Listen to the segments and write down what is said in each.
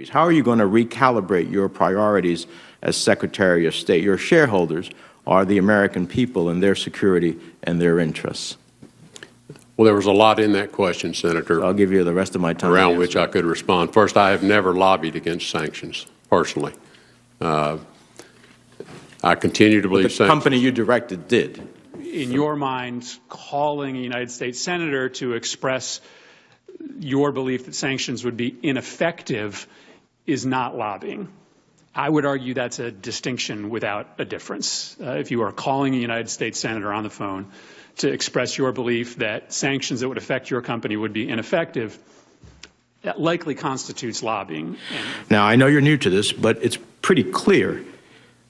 How are you going to recalibrate your priorities as Secretary of State? Your shareholders are the American people and their security and their interests. Well, there was a lot in that question, Senator. So I'll give you the rest of my time. Around which I could respond. First, I have never lobbied against sanctions, personally. I continue to believe the company you directed did. In your mind, calling a United States Senator to express your belief that sanctions would be ineffective is not lobbying. I would argue that's a distinction without a difference. If you are calling a United States Senator on the phone to express your belief that sanctions that would affect your company would be ineffective, that likely constitutes lobbying. Now, I know you're new to this, but it's pretty clear.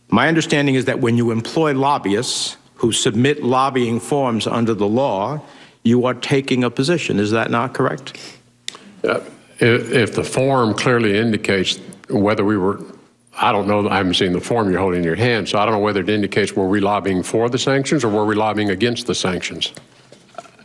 My understanding is that when you employ lobbyists who submit lobbying forms under the law, you are taking a position. Is that not correct? If the form clearly indicates whether we were, I don't know, I haven't seen the form you're holding in your hand, so I don't know whether it indicates were we lobbying for the sanctions or were we lobbying against the sanctions?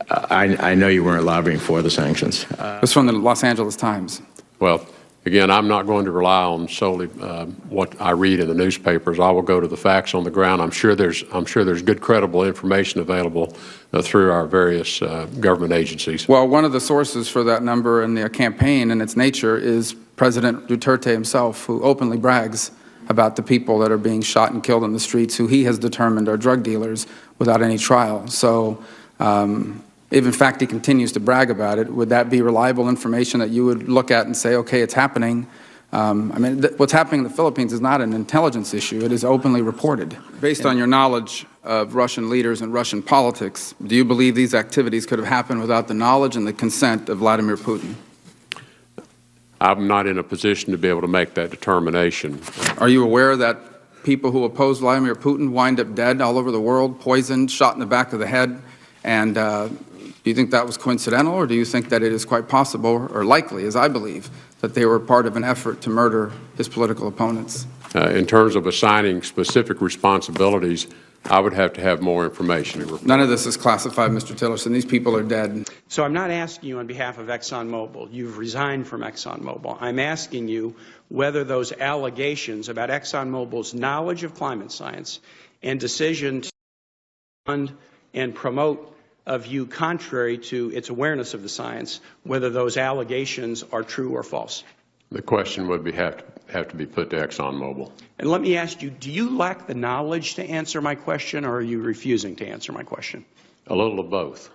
I know you weren't lobbying for the sanctions. It's from the Los Angeles Times. Well, again, I'm not going to rely on solely what I read in the newspapers. I will go to the facts on the ground. I'm sure there's good, credible information available through our various government agencies. Well, one of the sources for that number in the campaign and its nature is President Duterte himself, who openly brags about the people that are being shot and killed in the streets, who he has determined are drug dealers without any trial. So, if in fact he continues to brag about it, would that be reliable information that you would look at and say, okay, it's happening? I mean, what's happening in the Philippines is not an intelligence issue. It is openly reported. Based on your knowledge of Russian leaders and Russian politics, do you believe these activities could have happened without the knowledge and the consent of Vladimir Putin? I'm not in a position to be able to make that determination. Are you aware that people who oppose Vladimir Putin wind up dead all over the world, poisoned, shot in the back of the head? And do you think that was coincidental, or do you think that it is quite possible, or likely, as I believe, that they were part of an effort to murder his political opponents? In terms of assigning specific responsibilities, I would have to have more information. None of this is classified, Mr. Tillerson. These people are dead. So I'm not asking you on behalf of ExxonMobil. You've resigned from ExxonMobil. I'm asking you whether those allegations about ExxonMobil's knowledge of climate science and decision to fund and promote a view contrary to its awareness of the science, whether those allegations are true or false. The question would have to be put to ExxonMobil. And let me ask you, do you lack the knowledge to answer my question, or are you refusing to answer my question? A little of both.